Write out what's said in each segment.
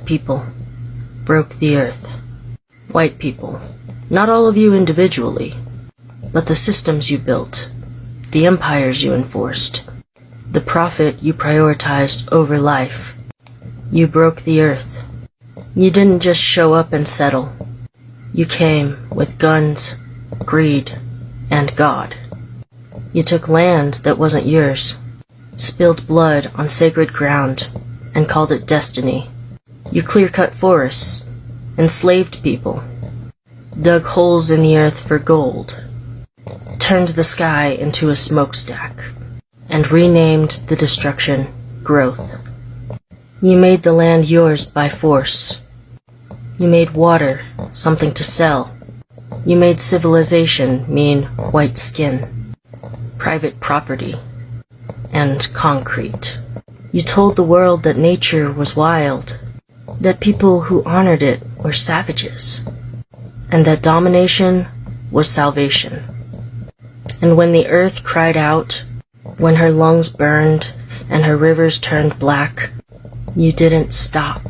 people broke the earth. White people, not all of you individually, but the systems you built, the empires you enforced, the profit you prioritized over life. You broke the earth. You didn't just show up and settle. You came with guns, greed, and God. You took land that wasn't yours, spilled blood on sacred ground, and called it destiny. You clear-cut forests, enslaved people, dug holes in the earth for gold, turned the sky into a smokestack, and renamed the destruction growth. You made the land yours by force. You made water something to sell. You made civilization mean white skin, private property, and concrete. You told the world that nature was wild, that people who honored it were savages, and that domination was salvation. And when the earth cried out, when her lungs burned and her rivers turned black, you didn't stop.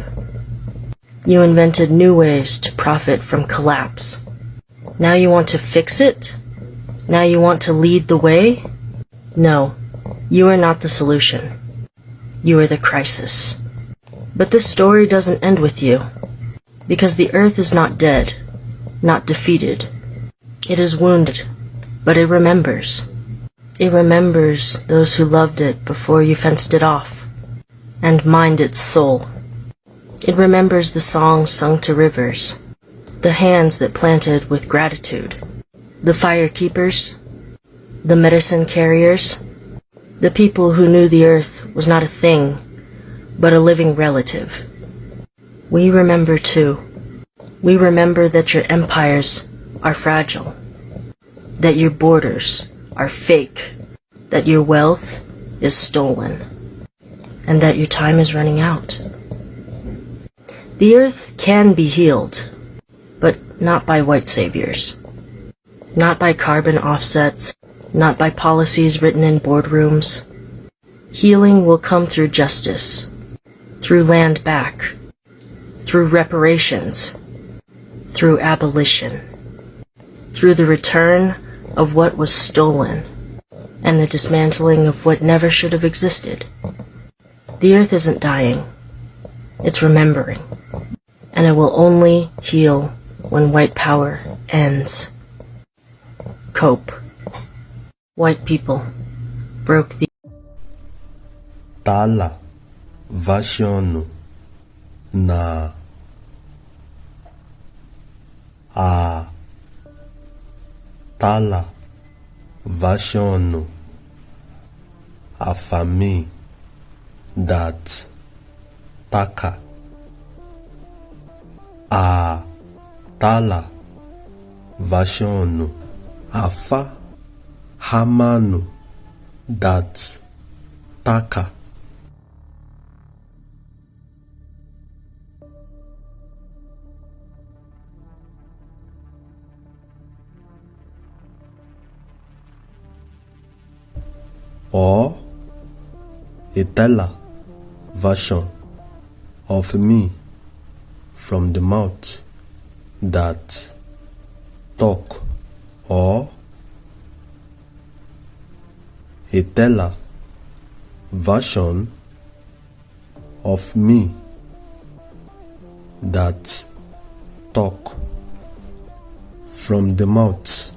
You invented new ways to profit from collapse. Now you want to fix it? Now you want to lead the way? No, you are not the solution. You are the crisis. But this story doesn't end with you, because the earth is not dead, not defeated. It is wounded, but it remembers. It remembers those who loved it before you fenced it off, and mined its soul. It remembers the songs sung to rivers, the hands that planted with gratitude, the fire keepers, the medicine carriers, the people who knew the earth was not a thing, but a living relative. We remember too. We remember that your empires are fragile, that your borders are fake, that your wealth is stolen, and that your time is running out. The earth can be healed, but not by white saviors, not by carbon offsets, not by policies written in boardrooms. Healing will come through justice, through land back, through reparations, through abolition, through the return of what was stolen, and the dismantling of what never should have existed. The earth isn't dying, it's remembering, and it will only heal when white power ends. Cope. White people broke the Tala version na a tala version afami that taka a tala version afa hamanu that taka or a teller version of me from the mouth that talk, or a teller version of me that talk from the mouth.